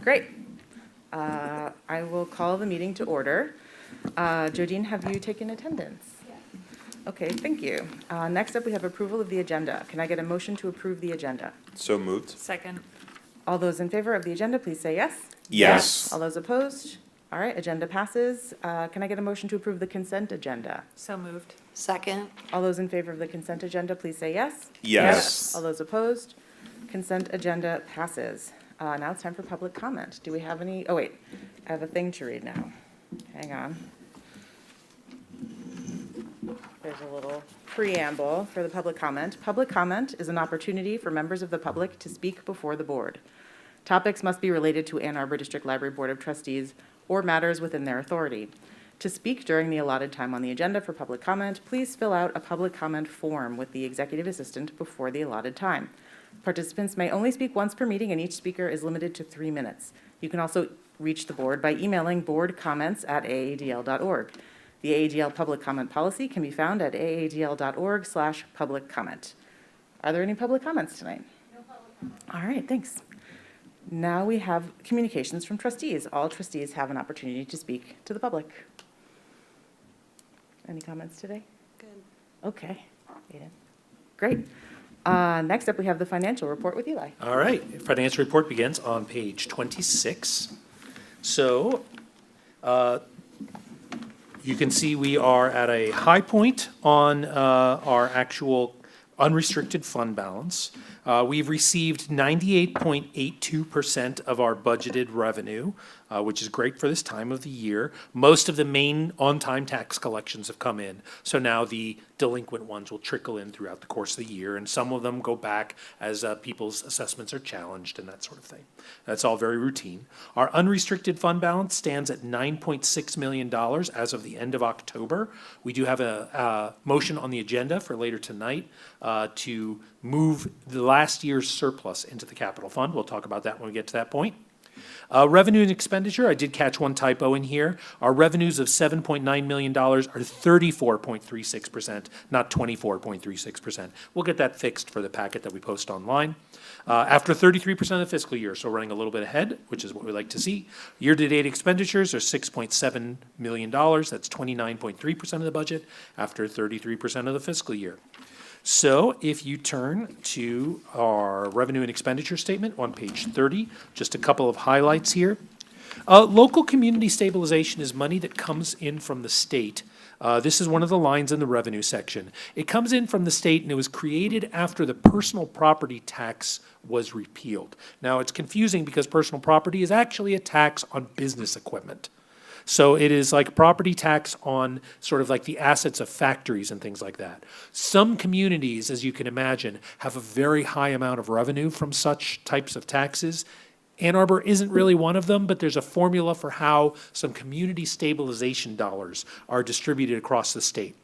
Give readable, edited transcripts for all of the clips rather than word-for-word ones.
Great. I will call the meeting to order. Jodine, have you taken attendance? Yes. Okay, thank you. Next up, we have approval of the agenda. Can I get a motion to approve the agenda? So moved. Second. All those in favor of the agenda, please say yes. Yes. All those opposed? All right, agenda passes. Can I get a motion to approve the consent agenda? So moved. Second. All those in favor of the consent agenda, please say yes. Yes. All those opposed? Consent agenda passes. Now it's time for public comment. Do we have any? Oh, wait, I have a thing to read now. Hang on. There's a little preamble for the public comment. Public comment is an opportunity for members of the public to speak before the board. Topics must be related to Ann Arbor District Library Board of Trustees or matters within their authority. To speak during the allotted time on the agenda for public comment, please fill out a public comment form with the executive assistant before the allotted time. Participants may only speak once per meeting, and each speaker is limited to 3 minutes. You can also reach the board by emailing boardcomments@aadl.org. The AADL public comment policy can be found at aadl.org/public comment. Are there any public comments tonight? No public comments. All right, thanks. Now we have communications from trustees. All trustees have an opportunity to speak to the public. Any comments today? Good. Okay. Aiden. Great. Next up, we have the financial report with Eli. All right, financial report begins on page 26. So, you can see we are at a high point on our actual unrestricted fund balance. We've received 98.82% of our budgeted revenue, which is great for this time of the year. Most of the main on-time tax collections have come in, so now the delinquent ones will trickle in throughout the course of the year, and some of them go back as people's assessments are challenged and that sort of thing. That's all very routine. Our unrestricted fund balance stands at $9.6 million as of the end of October. We do have a motion on the agenda for later tonight to move the last year's surplus into the capital fund. We'll talk about that when we get to that point. Revenue and expenditure, I did catch one typo in here. Our revenues of $7.9 million are 34.36%, not 24.36%. We'll get that fixed for the packet that we post online. After 33% of the fiscal year, so running a little bit ahead, which is what we like to see. Year-to-date expenditures are $6.7 million. That's 29.3% of the budget after 33% of the fiscal year. So if you turn to our revenue and expenditure statement on page 30, just a couple of highlights here. Local community stabilization is money that comes in from the state. This is one of the lines in the revenue section. It comes in from the state, and it was created after the personal property tax was repealed. Now, it's confusing because personal property is actually a tax on business equipment. So it is like property tax on sort of like the assets of factories and things like that. Some communities, as you can imagine, have a very high amount of revenue from such types of taxes. Ann Arbor isn't really one of them, but there's a formula for how some community stabilization dollars are distributed across the state.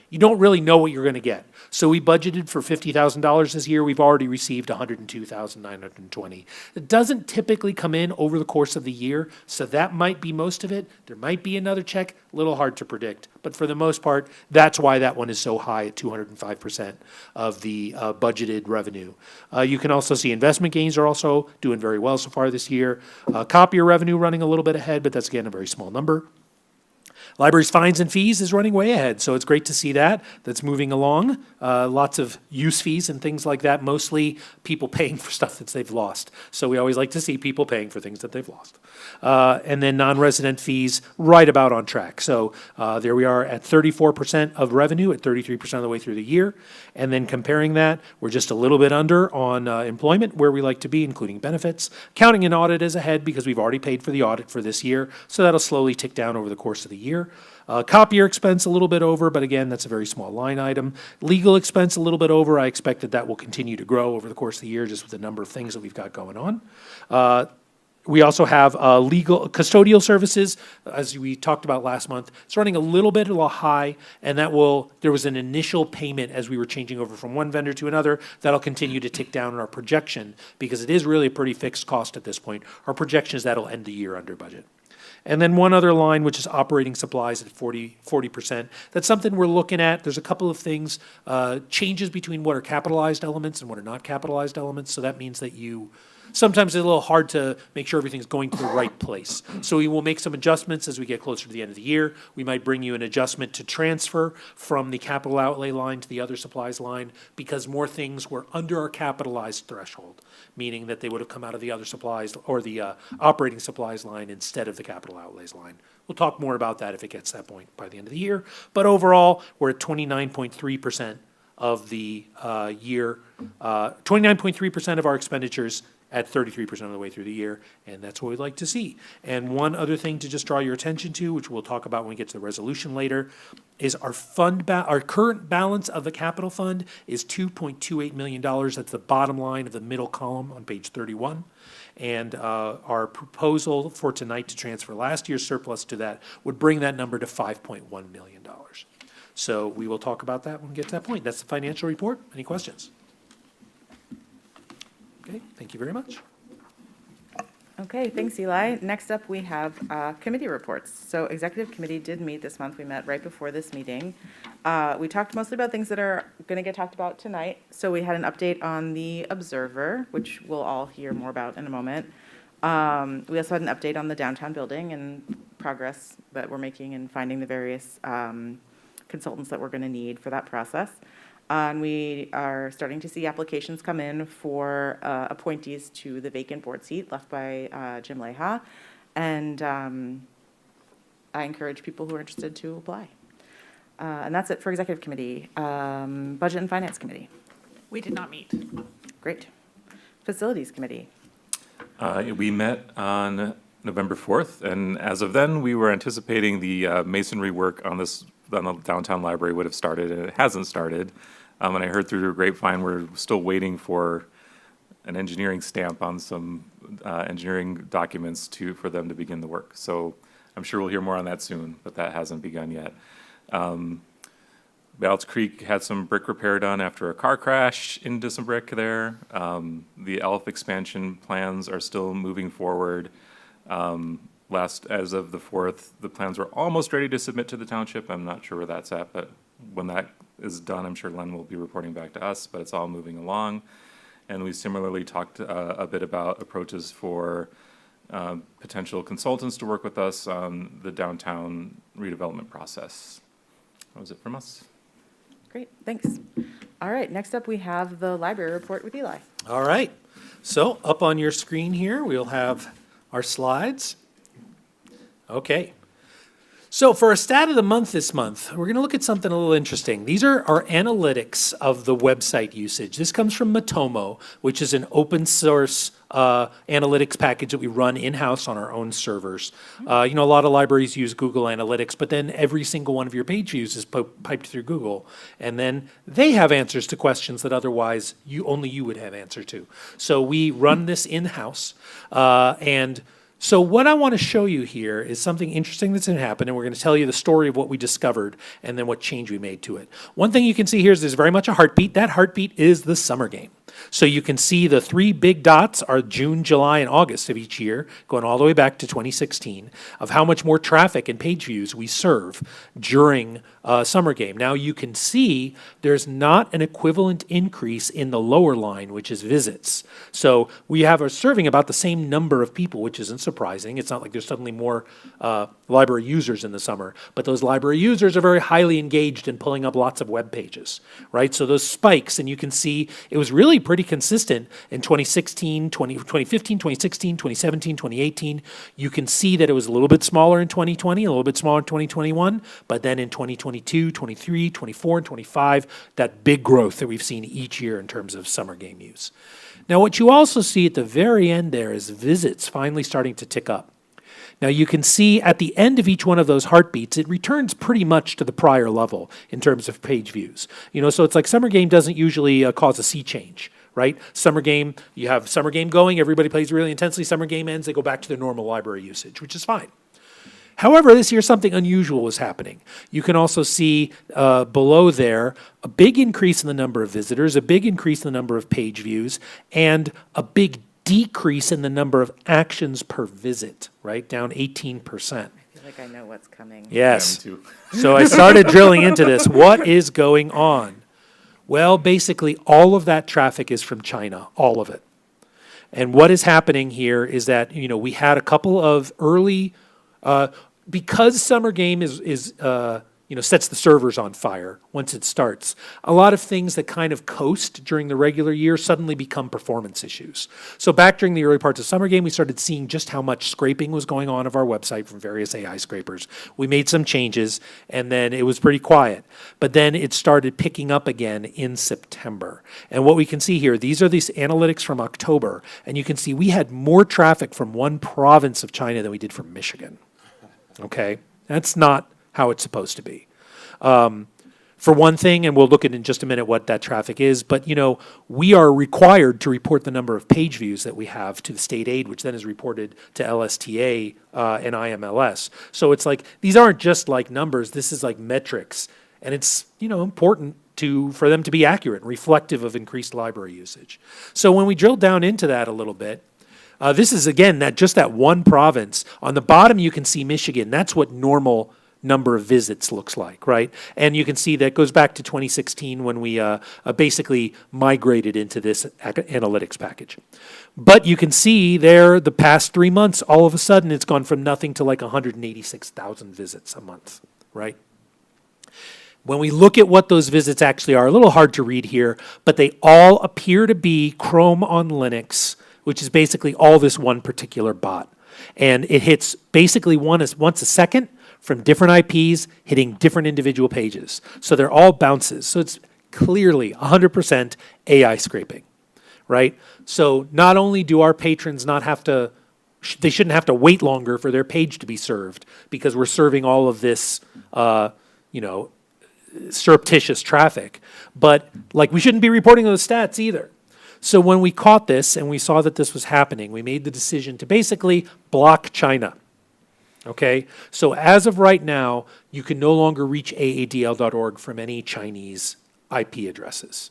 You don't really know what you're going to get. So we budgeted for $50,000 this year. We've already received $102,920. It doesn't typically come in over the course of the year, so that might be most of it. There might be another check, a little hard to predict. But for the most part, that's why that one is so high at 205% of the budgeted revenue. You can also see investment gains are also doing very well so far this year. Copier revenue running a little bit ahead, but that's, again, a very small number. Library's fines and fees is running way ahead, so it's great to see that. That's moving along. Lots of use fees and things like that, mostly people paying for stuff that they've lost. So we always like to see people paying for things that they've lost. And then non-resident fees, right about on track. So there we are at 34% of revenue at 33% of the way through the year. And then comparing that, we're just a little bit under on employment, where we like to be, including benefits. Accounting and audit is ahead because we've already paid for the audit for this year, so that'll slowly tick down over the course of the year. Copier expense a little bit over, but again, that's a very small line item. Legal expense a little bit over. I expect that that will continue to grow over the course of the year, just with the number of things that we've got going on. We also have legal custodial services, as we talked about last month. It's running a little high, and there was an initial payment as we were changing over from one vendor to another. That'll continue to tick down in our projection because it is really a pretty fixed cost at this point. Our projection is that'll end the year under budget. And then one other line, which is operating supplies at 40%. That's something we're looking at. There's a couple of things, changes between what are capitalized elements and what are not capitalized elements. So that means that you sometimes it's a little hard to make sure everything's going to the right place. So we will make some adjustments as we get closer to the end of the year. We might bring you an adjustment to transfer from the capital outlay line to the other supplies line because more things were under our capitalized threshold, meaning that they would have come out of the other supplies or the operating supplies line instead of the capital outlays line. We'll talk more about that if it gets to that point by the end of the year. But overall, we're at 29.3% of the year, 29.3% of our expenditures at 33% of the way through the year, and that's what we'd like to see. And one other thing to just draw your attention to, which we'll talk about when we get to the resolution later, is our our current balance of the capital fund is $2.28 million. That's the bottom line of the middle column on page 31. And our proposal for tonight to transfer last year's surplus to that would bring that number to $5.1 million. So we will talk about that when we get to that point. That's the financial report. Any questions? Okay, thank you very much. Okay, thanks, Eli. Next up, we have committee reports. So Executive Committee did meet this month. We met right before this meeting. We talked mostly about things that are going to get talked about tonight. So we had an update on the Observer, which we'll all hear more about in a moment. We also had an update on the downtown building and progress that we're making in finding the various consultants that we're going to need for that process. And we are starting to see applications come in for appointees to the vacant board seat left by Jim Leha. And I encourage people who are interested to apply. And that's it for Executive Committee. Budget and Finance Committee. We did not meet. Great. Facilities Committee. We met on November 4th, and as of then, we were anticipating the masonry work on the downtown library would have started, and it hasn't started. And I heard through the grapevine, we're still waiting for an engineering stamp on some engineering documents for them to begin the work. So I'm sure we'll hear more on that soon, but that hasn't begun yet. Ballots Creek had some brick repair done after a car crash into some brick there. The ELF expansion plans are still moving forward. As of the 4th, the plans were almost ready to submit to the township. I'm not sure where that's at, but when that is done, I'm sure Len will be reporting back to us, but it's all moving along. And we similarly talked a bit about approaches for potential consultants to work with us on the downtown redevelopment process. That was it from us. Great, thanks. All right, next up we have the library report with Eli. All right. So up on your screen here, we'll have our slides. Okay. So for a stat of the month this month, we're going to look at something a little interesting. These are our analytics of the website usage. This comes from Matomo, which is an open source analytics package that we run in-house on our own servers. A lot of libraries use Google Analytics, but then every single one of your page views is piped through Google. And then they have answers to questions that otherwise only you would have answer to. So we run this in-house, and so what I want to show you here is something interesting that's going to happen, and we're going to tell you the story of what we discovered and then what change we made to it. One thing you can see here is there's very much a heartbeat. That heartbeat is the summer game. So you can see the three big dots are June, July, and August of each year, going all the way back to 2016, of how much more traffic and page views we serve during summer game. Now you can see there's not an equivalent increase in the lower line, which is visits. So we are serving about the same number of people, which isn't surprising. It's not like there's suddenly more library users in the summer, but those library users are very highly engaged in pulling up lots of web pages, right? So those spikes, and you can see it was really pretty consistent in 2015, 2016, 2017, 2018. You can see that it was a little bit smaller in 2020, a little bit smaller in 2021, but then in 2022, 23, 24, and 25, that big growth that we've seen each year in terms of summer game use. Now, what you also see at the very end there is visits finally starting to tick up. Now you can see at the end of each one of those heartbeats, it returns pretty much to the prior level in terms of page views. So it's like summer game doesn't usually cause a sea change, right? Summer game, you have summer game going, everybody plays really intensely, summer game ends, they go back to their normal library usage, which is fine. However, this year something unusual was happening. You can also see below there a big increase in the number of visitors, a big increase in the number of page views, and a big decrease in the number of actions per visit, right? Down 18%. I feel like I know what's coming. Yes. Yeah, me too. So I started drilling into this. What is going on? Well, basically all of that traffic is from China, all of it. And what is happening here is that, we had a couple of early, because summer game sets the servers on fire once it starts. A lot of things that kind of coast during the regular year suddenly become performance issues. So back during the early parts of summer game, we started seeing just how much scraping was going on of our website from various AI scrapers. We made some changes, and then it was pretty quiet. But then it started picking up again in September. And what we can see here, these are these analytics from October, and you can see we had more traffic from one province of China than we did from Michigan. Okay? That's not how it's supposed to be. For one thing, and we'll look at in just a minute what that traffic is, but we are required to report the number of page views that we have to the state aid, which then is reported to LSTA and IMLS. So it's like, these aren't just like numbers, this is like metrics, and it's important for them to be accurate and reflective of increased library usage. So when we drill down into that a little bit, this is again that one province. On the bottom you can see Michigan. That's what normal number of visits looks like, right? And you can see that goes back to 2016 when we basically migrated into this analytics package. But you can see there the past 3 months, all of a sudden it's gone from nothing to like 186,000 visits a month, right? When we look at what those visits actually are, a little hard to read here, but they all appear to be Chrome on Linux, which is basically all this one particular bot. And it hits basically once a second from different IPs hitting different individual pages. So they're all bounces. So it's clearly 100% AI scraping, right? So not only do our patrons not have to, they shouldn't have to wait longer for their page to be served because we're serving all of this, surreptitious traffic, but like we shouldn't be reporting those stats either. So when we caught this and we saw that this was happening, we made the decision to basically block China. Okay, so as of right now, you can no longer reach AADL.org from any Chinese IP addresses.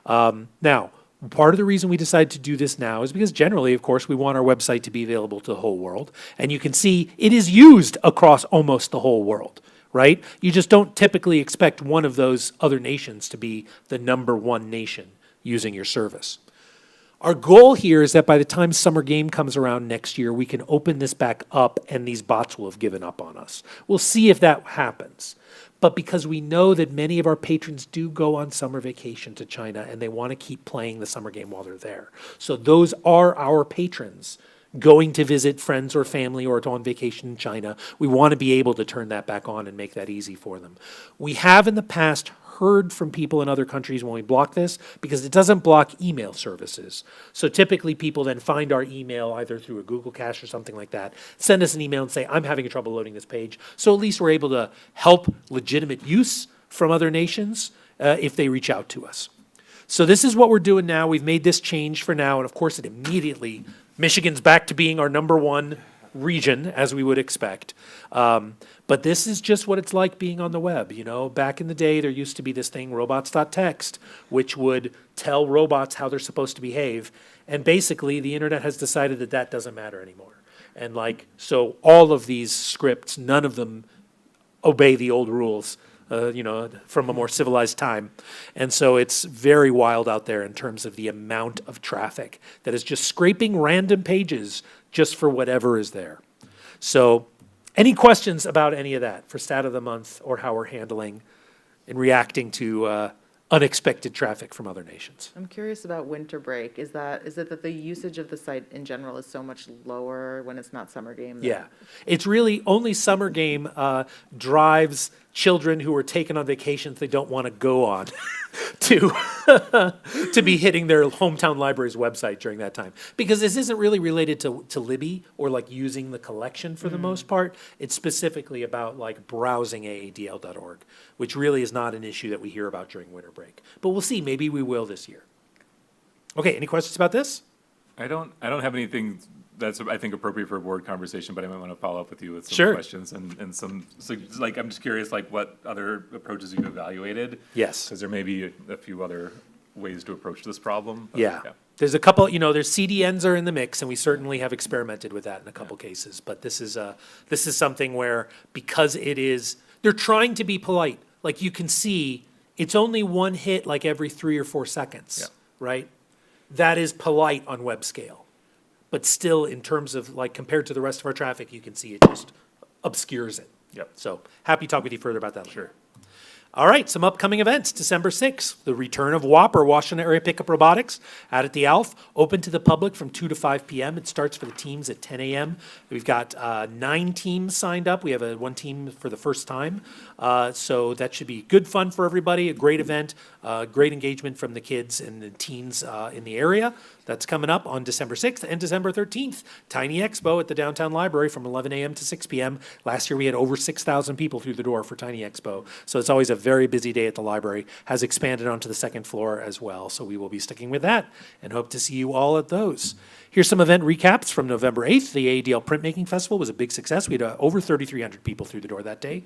Now, part of the reason we decided to do this now is because generally, of course, we want our website to be available to the whole world. And you can see it is used across almost the whole world, right? You just don't typically expect one of those other nations to be the #1 nation using your service. Our goal here is that by the time summer game comes around next year, we can open this back up and these bots will have given up on us. We'll see if that happens. But because we know that many of our patrons do go on summer vacation to China and they want to keep playing the summer game while they're there. So those are our patrons going to visit friends or family or on vacation in China. We want to be able to turn that back on and make that easy for them. We have in the past heard from people in other countries when we block this because it doesn't block email services. So typically people then find our email either through a Google cache or something like that, send us an email and say, I'm having trouble loading this page. So at least we're able to help legitimate use from other nations if they reach out to us. So this is what we're doing now. We've made this change for now, and of course it immediately, Michigan's back to being our #1 region, as we would expect. But this is just what it's like being on the web. Back in the day, there used to be this thing, robots.txt, which would tell robots how they're supposed to behave. And basically, the internet has decided that that doesn't matter anymore. And so all of these scripts, none of them obey the old rules, from a more civilized time. And so it's very wild out there in terms of the amount of traffic that is just scraping random pages just for whatever is there. So any questions about any of that for Stat of the Month or how we're handling and reacting to unexpected traffic from other nations? I'm curious about winter break. Is it that the usage of the site in general is so much lower when it's not summer game? Yeah, it's really only summer game drives children who are taken on vacations they don't want to go on to be hitting their hometown library's website during that time. Because this isn't really related to Libby or using the collection for the most part. It's specifically about browsing AADL.org, which really is not an issue that we hear about during winter break. But we'll see, maybe we will this year. Okay, any questions about this? I don't have anything that's, I think, appropriate for a board conversation, but I might want to follow up with you with some Sure. questions and some, so, I'm just curious, what other approaches you've evaluated? Yes. Because there may be a few other ways to approach this problem. But, Yeah. There's a couple, there's CDNs are in the mix, and we certainly have experimented with that in a couple cases. But this is something where, because they're trying to be polite. You can see, it's only one hit every 3 or 4 seconds, Yeah. right? That is polite on web scale. but still in terms of like compared to the rest of our traffic, you can see it just obscures it. Yep. So happy to talk with you further about that later. All right, some upcoming events. December 6th, the return of WAP, or Washington Area Pickup Robotics, out at the ALF, open to the public from 2 to 5 p.m. It starts for the teams at 10 a.m. We've got 9 teams signed up. We have one team for the first time. So that should be good fun for everybody, a great event, great engagement from the kids and the teens in the area. That's coming up on December 6th and December 13th. Tiny Expo at the Downtown Library from 11 a.m. to 6 p.m. Last year, we had over 6,000 people through the door for Tiny Expo. So it's always a very busy day at the library. Has expanded onto the second floor as well. So we will be sticking with that and hope to see you all at those. Here's some event recaps from November 8th. The AADL Printmaking Festival was a big success. We had over 3,300 people through the door that day.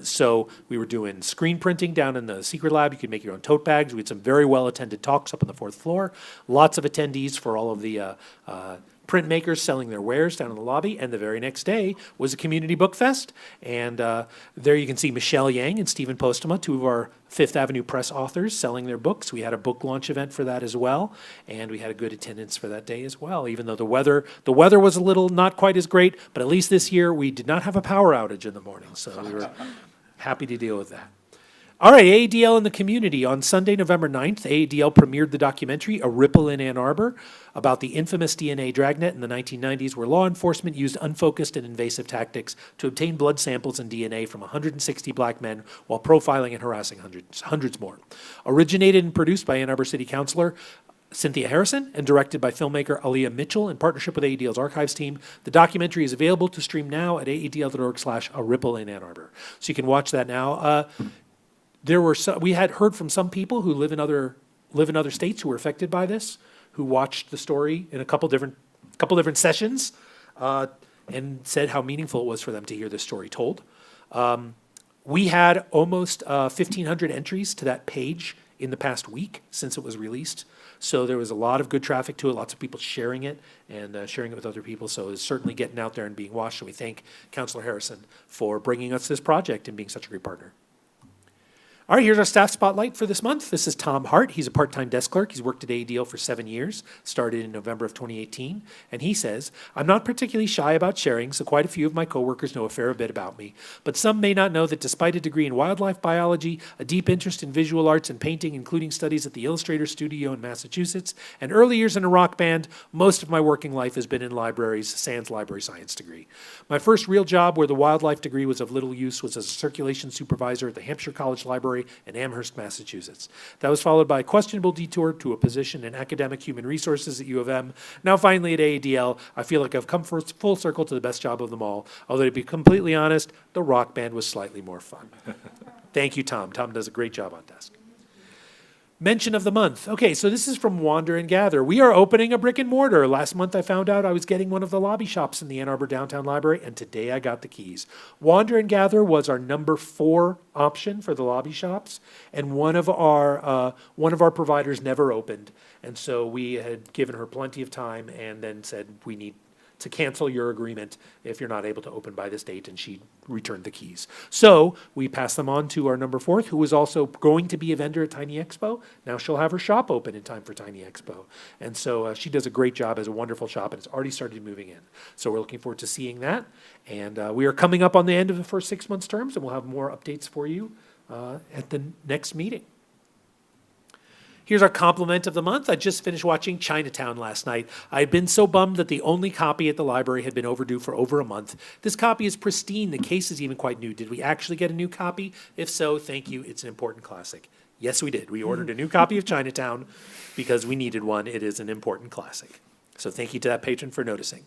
So we were doing screen printing down in the secret lab. You could make your own tote bags. We had some very well-attended talks up on the 4th floor. Lots of attendees for all of the printmakers selling their wares down in the lobby. And the very next day was a community book fest. And there you can see Michelle Yang and Stephen Postema, two of our Fifth Avenue Press authors, selling their books. We had a book launch event for that as well. And we had a good attendance for that day as well, even though the weather was a little not quite as great. But at least this year, we did not have a power outage in the morning. So we were happy to deal with that. All right, AADL in the community. On Sunday, November 9th, AADL premiered the documentary A Ripple in Ann Arbor about the infamous DNA dragnet in the 1990s, where law enforcement used unfocused and invasive tactics to obtain blood samples and DNA from 160 black men while profiling and harassing hundreds more. Originated and produced by Ann Arbor City Councilor Cynthia Harrison and directed by filmmaker Aaliyah Mitchell in partnership with AADL's archives team. The documentary is available to stream now at aadl.org/A Ripple in Ann Arbor. So you can watch that now. We had heard from some people who live in other states who were affected by this, who watched the story in a couple different sessions, and said how meaningful it was for them to hear this story told. We had almost 1,500 entries to that page in the past week since it was released. So there was a lot of good traffic to it, lots of people sharing it and sharing it with other people. So it's certainly getting out there and being watched. And we thank Councilor Harrison for bringing us this project and being such a great partner. All right, here's our staff spotlight for this month. This is Tom Hart. He's a part-time desk clerk. He's worked at AADL for 7 years, started in November of 2018. And he says, I'm not particularly shy about sharing, so quite a few of my coworkers know a fair bit about me. But some may not know that despite a degree in wildlife biology, a deep interest in visual arts and painting, including studies at the Illustrator Studio in Massachusetts, and early years in a rock band, most of my working life has been in libraries, sans library science degree. My first real job where the wildlife degree was of little use was as a circulation supervisor at the Hampshire College Library in Amherst, Massachusetts. That was followed by a questionable detour to a position in academic human resources at U of M. Now finally at AADL, I feel like I've come full circle to the best job of them all. Although to be completely honest, the rock band was slightly more fun. Thank you, Tom. Tom does a great job on desk. Mention of the month. Okay, so this is from Wander and Gather. We are opening a brick and mortar. Last month I found out I was getting one of the lobby shops in the Ann Arbor Downtown Library, and today I got the keys. Wander and Gather was our number 4 option for the lobby shops, and one of our providers never opened, and so we had given her plenty of time and then said we need to cancel your agreement if you're not able to open by this date, and she returned the keys. So we passed them on to our number 4th, who was also going to be a vendor at Tiny Expo. Now she'll have her shop open in time for Tiny Expo. And so she does a great job, has a wonderful shop, and it's already started moving in. So we're looking forward to seeing that. And we are coming up on the end of the first 6 months terms, and we'll have more updates for you at the next meeting. Here's our compliment of the month. I just finished watching Chinatown last night. I had been so bummed that the only copy at the library had been overdue for over a month. This copy is pristine. The case is even quite new. Did we actually get a new copy? If so, thank you. It's an important classic. Yes, we did. We ordered a new copy of Chinatown because we needed one. It is an important classic. So thank you to that patron for noticing.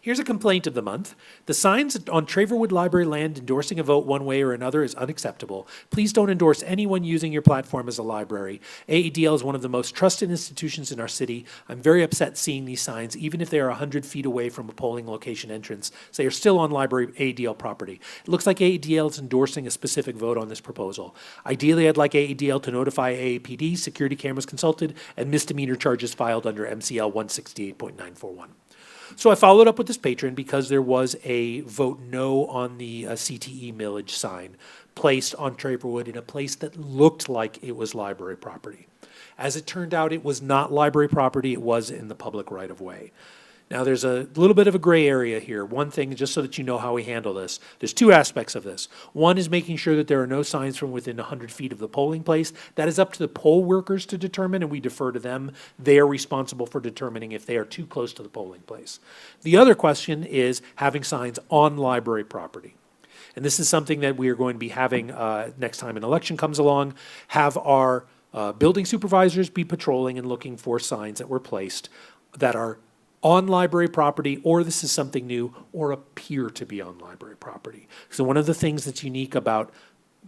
Here's a complaint of the month. The signs on Traverwood Library land endorsing a vote one way or another is unacceptable. Please don't endorse anyone using your platform as a library. AADL is one of the most trusted institutions in our city. I'm very upset seeing these signs, even if they are 100 feet away from a polling location entrance. So they are still on library AADL property. It looks like AADL is endorsing a specific vote on this proposal. Ideally, I'd like AADL to notify AAPD, security cameras consulted, and misdemeanor charges filed under MCL 168.941. So I followed up with this patron because there was a vote no on the CTE millage sign placed on Traverwood in a place that looked like it was library property. As it turned out, it was not library property. It was in the public right-of-way. Now, there's a little bit of a gray area here. One thing, just so that you know how we handle this, there's two aspects of this. One is making sure that there are no signs from within 100 feet of the polling place. That is up to the poll workers to determine, and we defer to them. They are responsible for determining if they are too close to the polling place. The other question is having signs on library property. And this is something that we are going to be having next time an election comes along, have our building supervisors be patrolling and looking for signs that were placed that are on library property, or this is something new, or appear to be on library property. So one of the things that's unique about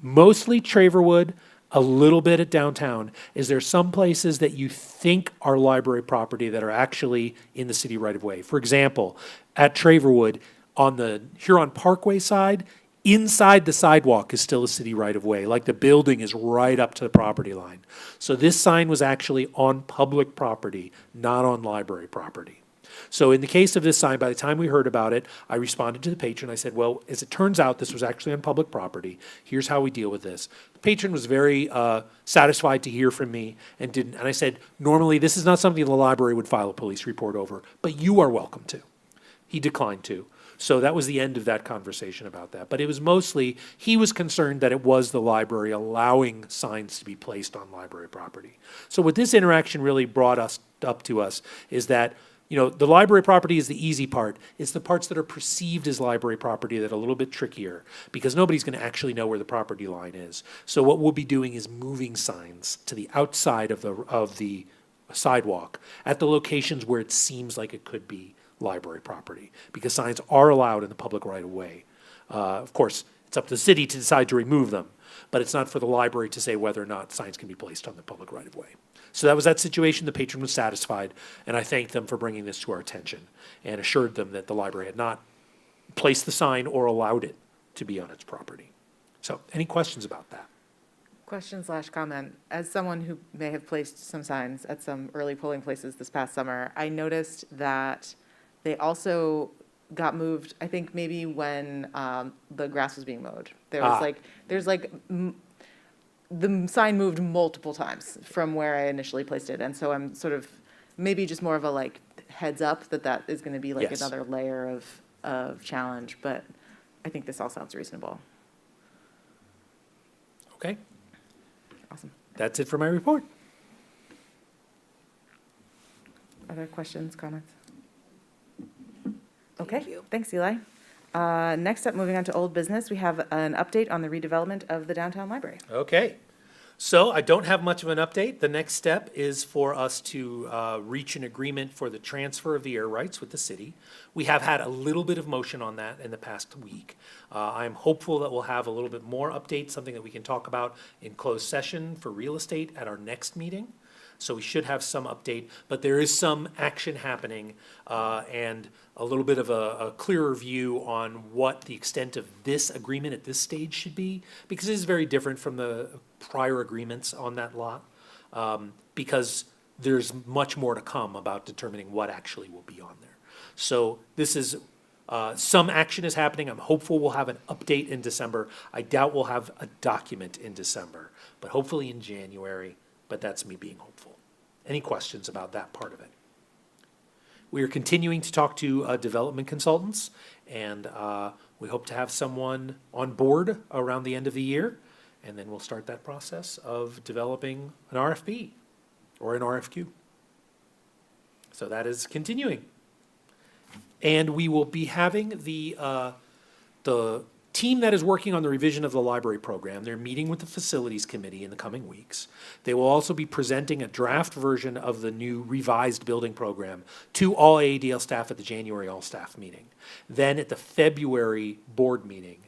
mostly Traverwood, a little bit at downtown, is there's some places that you think are library property that are actually in the city right of way. For example, at Traverwood, on the Huron Parkway side, inside the sidewalk is still a city right of way, like the building is right up to the property line. So this sign was actually on public property, not on library property. So in the case of this sign, by the time we heard about it, I responded to the patron. I said, well, as it turns out, this was actually on public property. Here's how we deal with this. The patron was very satisfied to hear from me and didn't. And I said, normally this is not something the library would file a police report over, but you are welcome to. He declined to. So that was the end of that conversation about that. But it was mostly, he was concerned that it was the library allowing signs to be placed on library property. So what this interaction really brought us up to us is that, you know, the library property is the easy part. It's the parts that are perceived as library property that are a little bit trickier because nobody's going to actually know where the property line is. So what we'll be doing is moving signs to the outside of the sidewalk at the locations where it seems like it could be library property, because signs are allowed in the public right of way. Of course, it's up to the city to decide to remove them, but it's not for the library to say whether or not signs can be placed on the public right of way. So that was that situation. The patron was satisfied, and I thanked them for bringing this to our attention and assured them that the library had not placed the sign or allowed it to be on its property. So any questions about that? Question/comment. As someone who may have placed some signs at some early polling places this past summer, I noticed that they also got moved, I think maybe when the grass was being mowed. The sign moved multiple times from where I initially placed it. And so I'm sort of, maybe just more of a like heads up that is going to be like Yes. another layer of challenge. But I think this all sounds reasonable. Okay, Awesome. that's it for my report. Other questions, comments? Okay, thanks, Eli. Next up, moving on to old business, we have an update on the redevelopment of the downtown library. Okay. So I don't have much of an update. The next step is for us to reach an agreement for the transfer of the air rights with the city. We have had a little bit of motion on that in the past week. I'm hopeful that we'll have a little bit more updates, something that we can talk about in closed session for real estate at our next meeting. So we should have some update, but there is some action happening and a little bit of a clearer view on what the extent of this agreement at this stage should be, because it is very different from the prior agreements on that lot, because there's much more to come about determining what actually will be on there. So this is, some action is happening. I'm hopeful we'll have an update in December. I doubt we'll have a document in December, but hopefully in January. But that's me being hopeful. Any questions about that part of it? We are continuing to talk to development consultants, and we hope to have someone on board around the end of the year, and then we'll start that process of developing an RFP or an RFQ. So that is continuing. And we will be having the team that is working on the revision of the library program. They're meeting with the facilities committee in the coming weeks. They will also be presenting a draft version of the new revised building program to all AADL staff at the January all-staff meeting. Then at the February board meeting,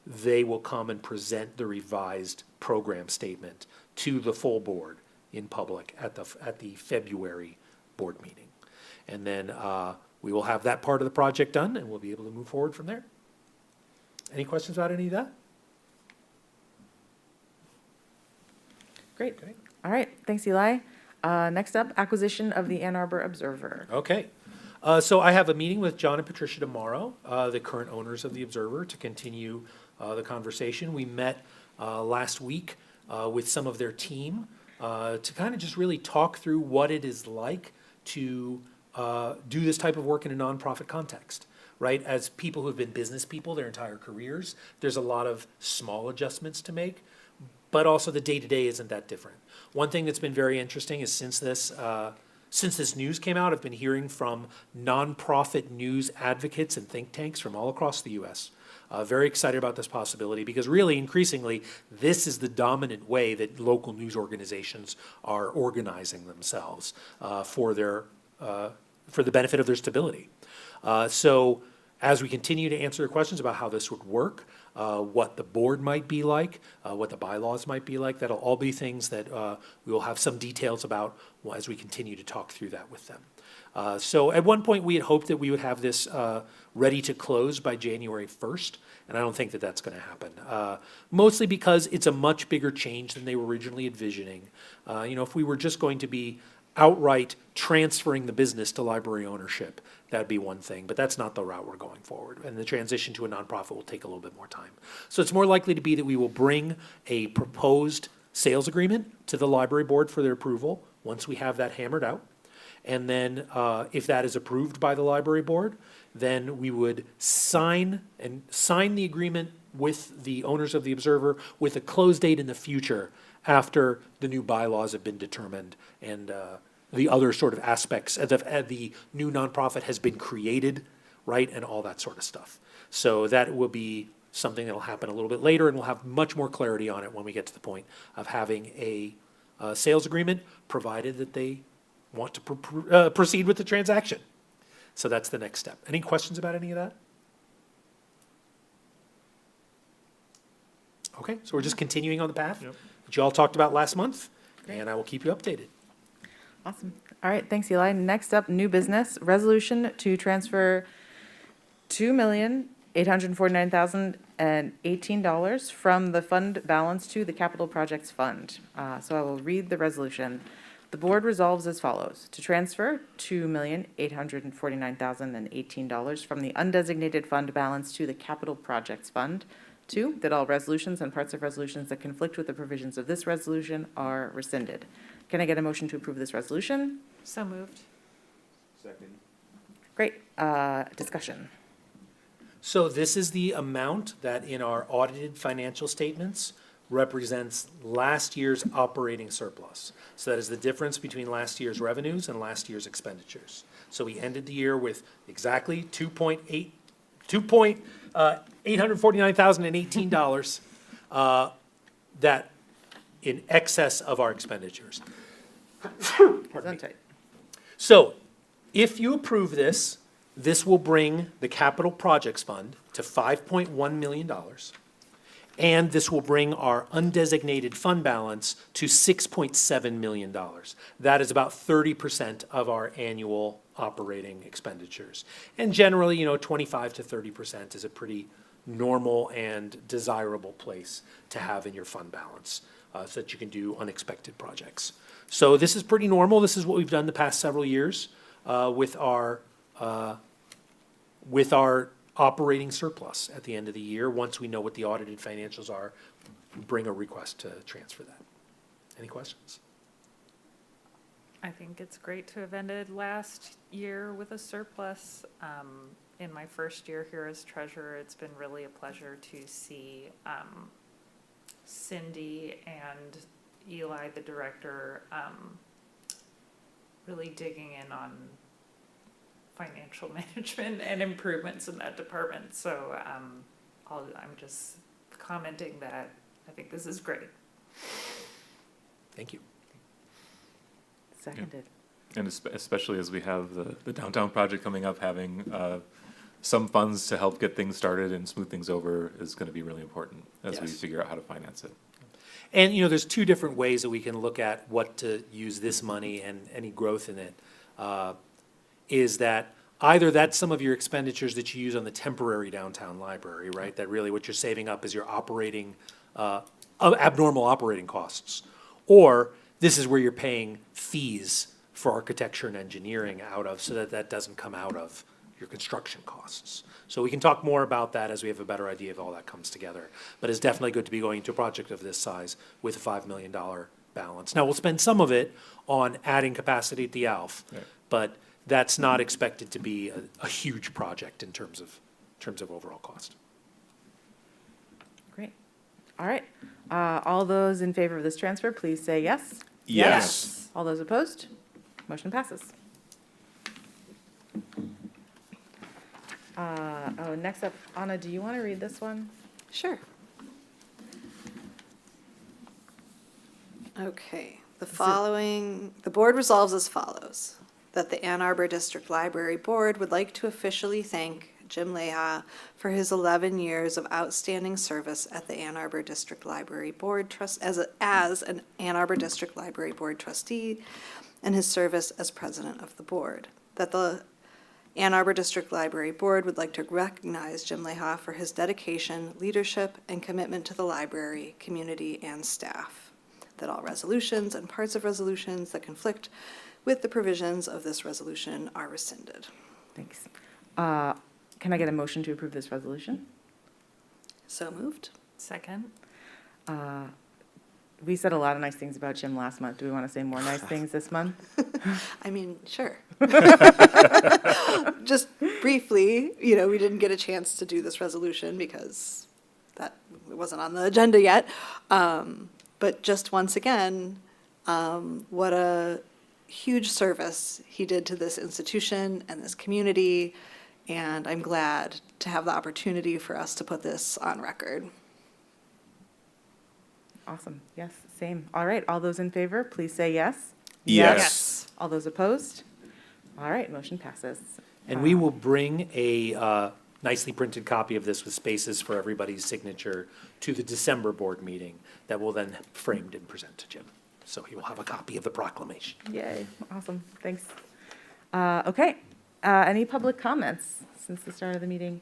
they will come and present the revised program statement to the full board in public at the February board meeting. And then we will have that part of the project done, and we'll be able to move forward from there. Any questions about any of that? Great. All right, thanks, Eli. Next up, acquisition of the Ann Arbor Observer. Okay. So I have a meeting with John and Patricia tomorrow, the current owners of the Observer, to continue the conversation. We met last week with some of their team to kind of just really talk through what it is like to do this type of work in a nonprofit context, right? As people who have been business people their entire careers, there's a lot of small adjustments to make, but also the day-to-day isn't that different. One thing that's been very interesting is since this news came out, I've been hearing from nonprofit news advocates and think tanks from all across the U.S. Very excited about this possibility because really increasingly, this is the dominant way that local news organizations are organizing themselves for the benefit of their stability. So as we continue to answer the questions about how this would work, what the board might be like, what the bylaws might be like, that'll all be things that we will have some details about as we continue to talk through that with them. So at one point, we had hoped that we would have this ready to close by January 1st, and I don't think that that's going to happen. Mostly because it's a much bigger change than they were originally envisioning. If we were just going to be outright transferring the business to library ownership, that'd be one thing, but that's not the route we're going forward. And the transition to a nonprofit will take a little bit more time. So it's more likely to be that we will bring a proposed sales agreement to the library board for their approval once we have that hammered out. And then if that is approved by the library board, then we would sign the agreement with the owners of the Observer with a close date in the future after the new bylaws have been determined and the other sort of aspects of the new nonprofit has been created, right, and all that sort of stuff. So that will be something that'll happen a little bit later, and we'll have much more clarity on it when we get to the point of having a sales agreement, provided that they want to proceed with the transaction. So that's the next step. Any questions about any of that? Okay, so we're just continuing on the path that you all talked about last month, and I will keep you updated. Awesome. All right, thanks, Eli. Next up, new business, resolution to transfer $2,849,018 from the fund balance to the capital projects fund. So I will read the resolution. The board resolves as follows: to transfer $2,849,018 from the undesignated fund balance to the capital projects fund. 2, that all resolutions and parts of resolutions that conflict with the provisions of this resolution are rescinded. Can I get a motion to approve this resolution? So moved. Second. Great. Discussion. So this is the amount that in our audited financial statements represents last year's operating surplus. So that is the difference between last year's revenues and last year's expenditures. So we ended the year with exactly $849,018 that in excess of our expenditures. Pardon me. So if you approve this, this will bring the capital projects fund to $5.1 million. And this will bring our undesignated fund balance to $6.7 million. That is about 30% of our annual operating expenditures. And generally, 25 to 30% is a pretty normal and desirable place to have in your fund balance so that you can do unexpected projects. So this is pretty normal. This is what we've done the past several years with our operating surplus at the end of the year. Once we know what the audited financials are, we bring a request to transfer that. Any questions? I think it's great to have ended last year with a surplus. In my first year here as treasurer, it's been really a pleasure to see Cindy and Eli, the director, really digging in on financial management and improvements in that department. So I'm just commenting that I think this is great. Thank you. Seconded. And especially as we have the downtown project coming up, having some funds to help get things started and smooth things over is going to be really important as we Yes. figure out how to finance it. And, there's two different ways that we can look at what to use this money and any growth in it. Is that either that's some of your expenditures that you use on the temporary downtown library, right? That really what you're saving up is your operating, abnormal operating costs. Or this is where you're paying fees for architecture and engineering out of, so that that doesn't come out of your construction costs. So we can talk more about that as we have a better idea of all that comes together. But it's definitely good to be going to a project of this size with a $5 million balance. Now, we'll spend some of it on adding capacity at the ALF, Right. but that's not expected to be a huge project in terms of overall cost. Great. All right. All those in favor of this transfer, please say yes. Yes. All those opposed? Motion passes. Next up, Anna, do you want to read this one? Sure. Okay, the board resolves as follows, that the Ann Arbor District Library Board would like to officially thank Jim Leha for his 11 years of outstanding service at the Ann Arbor District Library Board as an Ann Arbor District Library Board trustee and his service as president of the board. That the Ann Arbor District Library Board would like to recognize Jim Leha for his dedication, leadership, and commitment to the library, community, and staff. That all resolutions and parts of resolutions that conflict with the provisions of this resolution are rescinded. Thanks. Can I get a motion to approve this resolution? So moved. Second? We said a lot of nice things about Jim last month. Do we want to say more nice things this month? I mean, sure. Just briefly, we didn't get a chance to do this resolution because that wasn't on the agenda yet. But just once again, what a huge service he did to this institution and this community. And I'm glad to have the opportunity for us to put this on record. Awesome. Yes, same. All right. All those in favor, please say yes. Yes. All those opposed? All right, motion passes. And we will bring a nicely printed copy of this with spaces for everybody's signature to the December board meeting that will then framed and present to Jim. So he will have a copy of the proclamation. Yay, awesome, thanks. Okay, any public comments since the start of the meeting?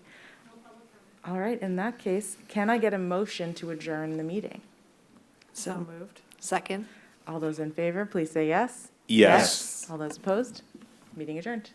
All right, in that case, can I get a motion to adjourn the meeting? So moved. Second. All those in favor, please say yes. Yes. All those opposed? Meeting adjourned.